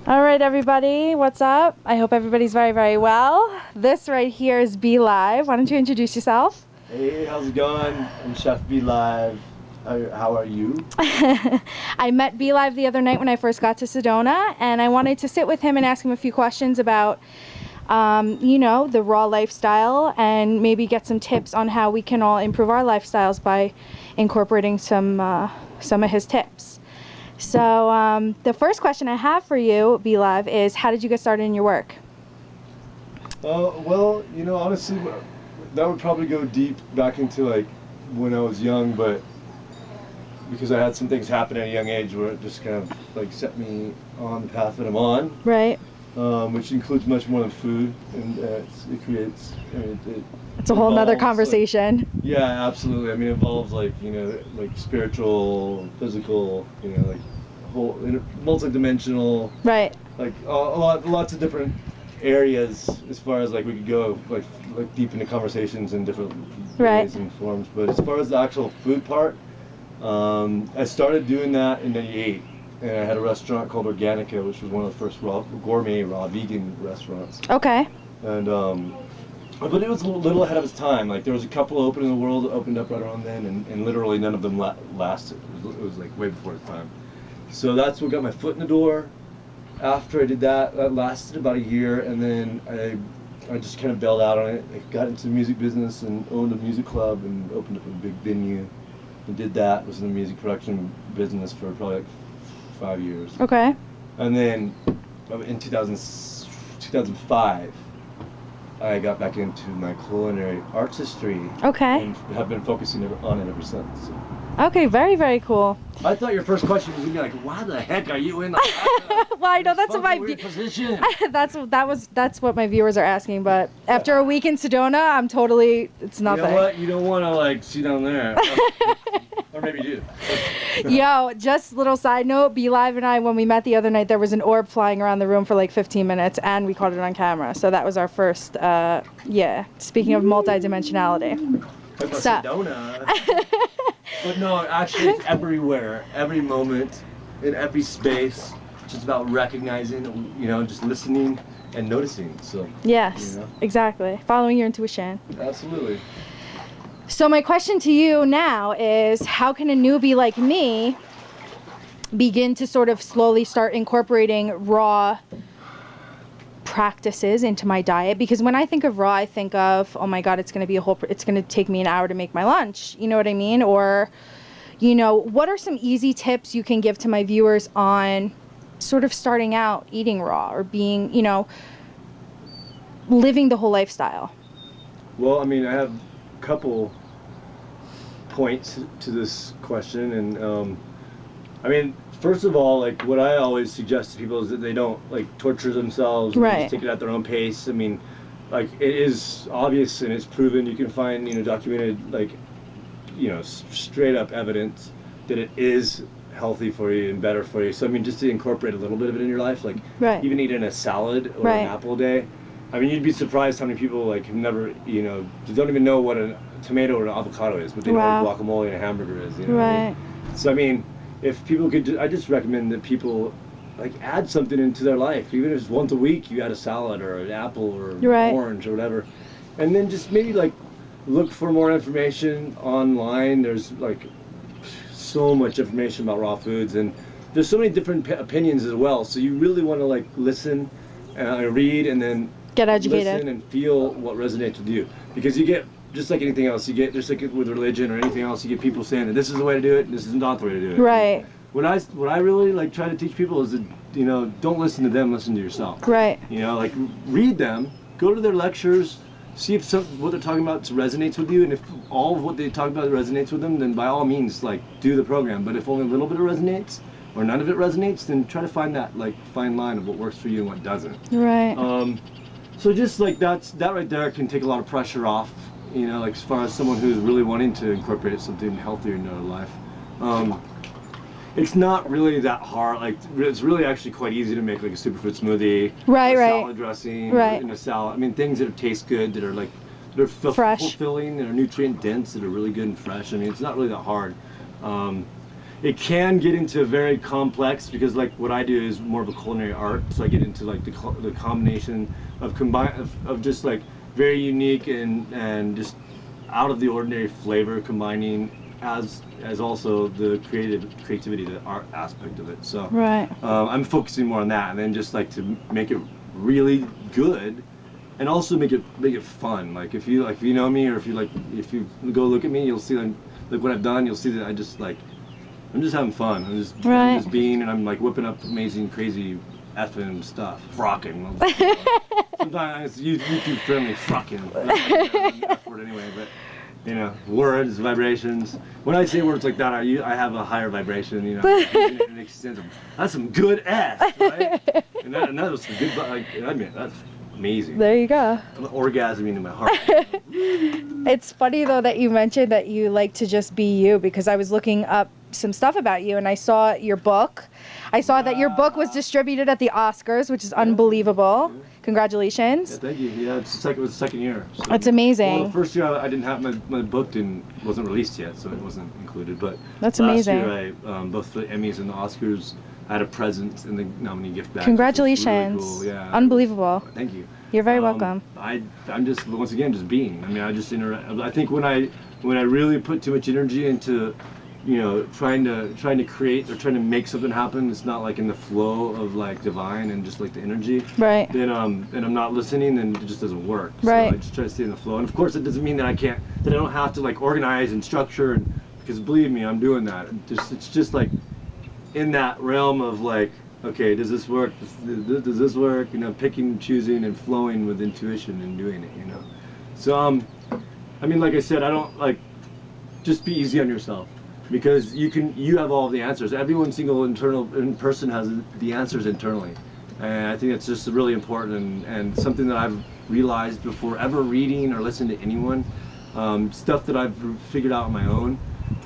All right, everybody, what's up? I hope everybody's very, very well. This right here is Be Live. Why don't you introduce yourself? Hey, how's it going? I'm Chef Be Live. How are you? I met Be Live the other night when I first got to Sedona, and I wanted to sit with him and ask him a few questions about, you know, the raw lifestyle, and maybe get some tips on how we can all improve our lifestyles by incorporating some of his tips. So the first question I have for you, Be Live, is how did you get started in your work? Well, you know, honestly, that would probably go deep back into like when I was young, but because I had some things happen at a young age where it just kind of like set me on the path that I'm on. Right. Which includes much more than food, and it creates. I mean, it's a whole nother involves, conversation. Like, yeah, absolutely. I mean, it involves like like spiritual, physical, like whole multi-dimensional. Right. Like lots of different areas as far as like we could go like deep into conversations in different ways and forms. But as far as the actual food part, I started doing that in '98. And I had a restaurant called Organica, which was one of the first gourmet raw vegan restaurants. Okay. And but it was a little ahead of its time. Like there was a couple open in the world that opened up right around then, and literally none of them lasted. It was like way before its time. So that's what got my foot in the door. After I did that, that lasted about a year, and then I just kind of bailed out on it. I got into the music business and owned a music club and opened up a big venue and did that. Was in the music production business for probably like 5 years. Okay. And then in 2005, I got back into my culinary artistry. Okay. And have been focusing on it ever since. Okay, very, very cool. I thought your first question was gonna be like, "Why the heck are you in?" Well, I know that's what my position. that's what my viewers are asking. But after a week in Sedona, I'm totally it's nothing. You know what? You don't want to like see down there, or maybe you do. Yo, just little side note: Be Live and I, when we met the other night, there was an orb flying around the room for like 15 minutes, and we caught it on camera. So that was our first. Yeah. Speaking of multi-dimensionality. Sedona. But no, actually, it's everywhere, every moment, in every space. It's just about recognizing, just listening and noticing. So. Yes, exactly. Following your intuition. Absolutely. So my question to you now is, how can a newbie like me begin to sort of slowly start incorporating raw practices into my diet? Because when I think of raw, I think of, oh my God, it's going to take me an hour to make my lunch. You know what I mean? Or, what are some easy tips you can give to my viewers on sort of starting out eating raw or being, living the whole lifestyle? Well, I mean, I have a couple points to this question, and I mean, first of all, like what I always suggest to people is that they don't like torture themselves and just take it at their own pace. I mean, like it is obvious and it's proven. You can find documented like straight up evidence that it is healthy for you and better for you. So I mean, just to incorporate a little bit of it in your life, like even eating a salad or an apple a day. I mean, you'd be surprised how many people like have never, don't even know what a tomato or an avocado is, but they know what guacamole and a hamburger is. You know what I mean? So I mean, if people could, I just recommend that people like add something into their life, even if it's once a week. You add a salad or an apple or an orange or whatever, and then just maybe like look for more information online. There's like so much information about raw foods, and there's so many different opinions as well. So you really want to like listen, read, and then get educated. Listen and feel what resonates with you, because you get, just like anything else, you get, just like with religion or anything else, you get people saying that this is the way to do it, and this is not the way to do it. Right. What I really like try to teach people is that don't listen to them, listen to yourself. Right. Like read them, go to their lectures, see if what they're talking about resonates with you, and if all of what they talk about resonates with them, then by all means like do the program. But if only a little bit of resonates or none of it resonates, then try to find that like fine line of what works for you and what doesn't. Right. So just like that right there can take a lot of pressure off, like as far as someone who's really wanting to incorporate something healthier in their life. It's not really that hard. Like it's really actually quite easy to make like a superfood smoothie, salad dressing, in a salad. I mean, things that taste good, that are like fulfilling, that are nutrient dense, that are really good and fresh. I mean, it's not really that hard. it can get into very complex, because like what I do is more of a culinary art, so I get into like the combination of of just like very unique and just out of the ordinary flavor combining as also the creativity, the art aspect of it. So right. I'm focusing more on that, and then just like to make it really good, and also make it fun. Like if you know me, or if you go look at me, you'll see like what I've done. You'll see that I'm just having fun. I'm just being, and I'm like whipping up amazing, crazy effing stuff, frocking. Sometimes it's YouTube friendly frocking. That's word anyway, but you know, words, vibrations. When I say words like that, I have a higher vibration. You know, it makes sense. That's some good ass, right? and that was some good. Like, I mean, that's amazing. There you go. I'm orgasming in my heart. It's funny though that you mentioned that you like to just be you, because I was looking up some stuff about you and I saw your book. I saw that your book was distributed at the Oscars, which is unbelievable. Yeah. Congratulations. Yeah, thank you. Yeah, it was the second year. So. That's amazing. Well, the first year I didn't have my book wasn't released yet, so it wasn't included. But that's amazing. Last year, both the Emmys and the Oscars, I had a present in the nominee gift bag. Congratulations. Really cool. Yeah, unbelievable. Thank you. You're very welcome. I'm just, once again, just being. I mean, I think when I really put too much energy into, you know, trying to create or trying to make something happen, it's not like in the flow of like divine and just like the energy. Right. Then and I'm not listening, then it just doesn't work. Right. So I just try to stay in the flow. And of course, it doesn't mean that I don't have to like organize and structure, because believe me, I'm doing that. It's just like in that realm of like, okay, does this work? Does this work? You know, picking, choosing, and flowing with intuition and doing it. You know, so I mean, like I said, I don't like, just be easy on yourself, because you have all the answers. Every single in person has the answers internally, and I think that's just really important and something that I've realized before ever reading or listening to anyone. Stuff that I've figured out on my own,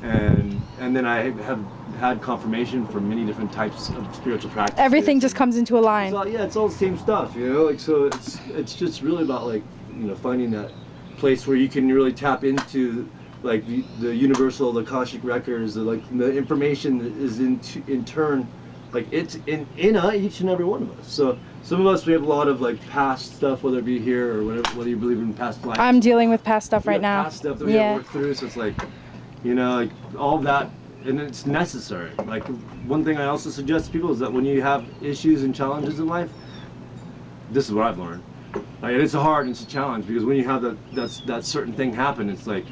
and then I have had confirmation from many different types of spiritual practices. Everything just comes into a line. It's all the same stuff, you know. Like, so it's just really about like, you know, finding that place where you can really tap into like the universal, the Akashic records, the information that is in turn, like it's in each and every one of us. So some of us, we have a lot of like past stuff, whether it be here or whether you believe in past lives. I'm dealing with past stuff right now. Past stuff that we have to work through. So it's like, you know, like all of that, and it's necessary. Like one thing I also suggest to people is that when you have issues and challenges in life, this is what I've learned. Like, and it's hard and it's a challenge, because when you have that certain thing happen, it's like,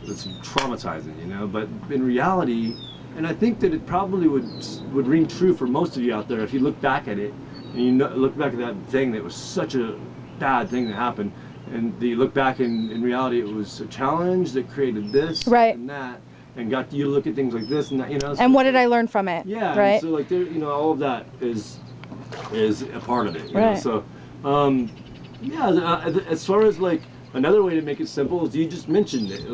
it's traumatizing, you know. But in reality, and I think that it probably would ring true for most of you out there, if you look back at it and you look back at that thing that was such a bad thing that happened, and you look back in reality, it was a challenge that created this and that, and got you to look at things like this and that, you know. So, and what did I learn from it? Yeah. Right. So like there, you know, all of that is a part of it. You know? So yeah. As far as like another way to make it simple is, you just mentioned it.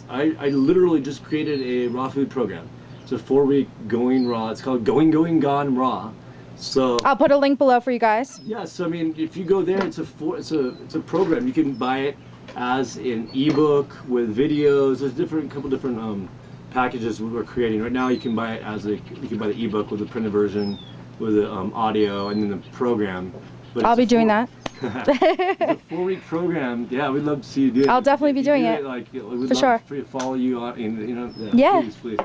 I literally just created a raw food program. It's a 4-week going raw. It's called Going Gone Raw. So I'll put a link below for you guys. Yeah. So I mean, if you go there, it's a program. You can buy it as an ebook with videos. There's a couple different packages we're creating right now. You can buy it you can buy the ebook with the printed version, with the audio, and then the program. But I'll be doing that. It's a 4-week program. Yeah, we'd love to see you do it. I'll definitely be doing it. Like, we'd for sure. For you to follow you on, you know. Yeah. Please.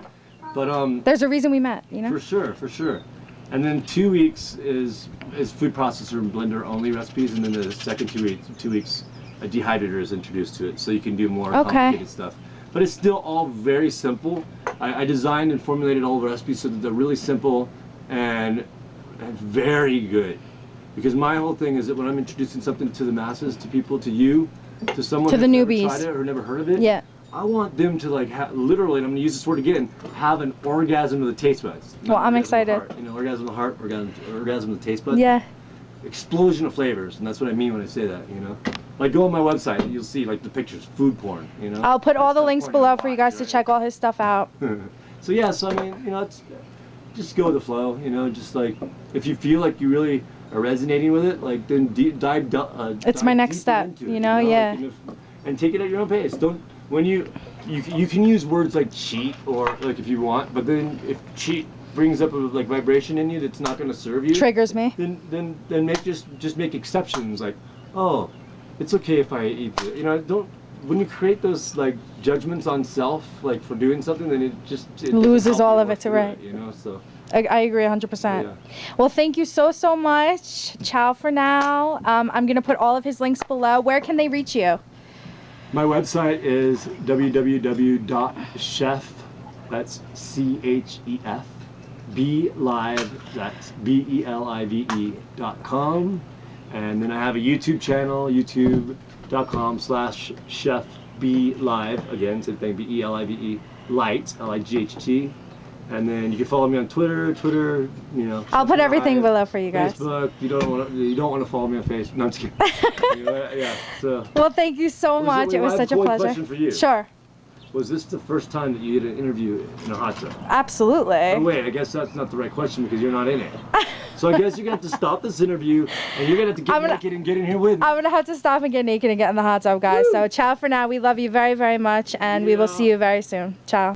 But there's a reason we met, you know. For sure. And then 2 weeks is food processor and blender only recipes, and then the second 2 weeks, a dehydrator is introduced to it, so you can do more complicated stuff. But it's still all very simple. I designed and formulated all the recipes so that they're really simple and very good. Because my whole thing is that when I'm introducing something to the masses, to people, to you, to someone who's never tried it or never heard of it, I want them to like literally, and I'm gonna use this word again, have an orgasm of the taste buds. Well, I'm excited. You know, orgasm of the heart, orgasm of the taste buds. Yeah. Explosion of flavors, and that's what I mean when I say that. You know, like go on my website, you'll see like the pictures, food porn. You know. I'll put all the links below for you guys to check all his stuff out. So yeah, so I mean, you know, it's just go with the flow. You know, just like if you feel like you really are resonating with it, like then dive. It's my next step. You know, yeah. Like, and take it at your own pace. Don't when you can use words like cheat or like if you want, but then if cheat brings up a like vibration in you that's not going to serve you, triggers me. Then make just make exceptions like, oh, it's okay if I eat it. You know, don't. When you create those like judgments on self, like for doing something, then it loses all of it to right. You know, so. I agree 100%. Yeah. Well, thank you so much. Ciao for now. I'm going to put all of his links below. Where can they reach you? My website is www.chef, that's CHEF, BLive, that's BELIVE.com. And then I have a YouTube channel, youtube.com/chefblive, again, same thing, BELIVE, light, LIGHT. And then you can follow me on Twitter, you know. I'll put everything below for you guys. Facebook, you don't want to follow me on Facebook. No, I'm just kidding. Yeah, so. Well, thank you so much. It was such a pleasure. Question for you. Sure. Was this the first time that you did an interview in a hot tub? Absolutely. Oh, wait, I guess that's not the right question because you're not in it. So I guess you're going to have to stop this interview and you're going to have to get naked and get in here with me. I'm going to have to stop and get naked and get in the hot tub, guys. Woo. So ciao for now. We love you very, very much and we will see you very soon. Ciao.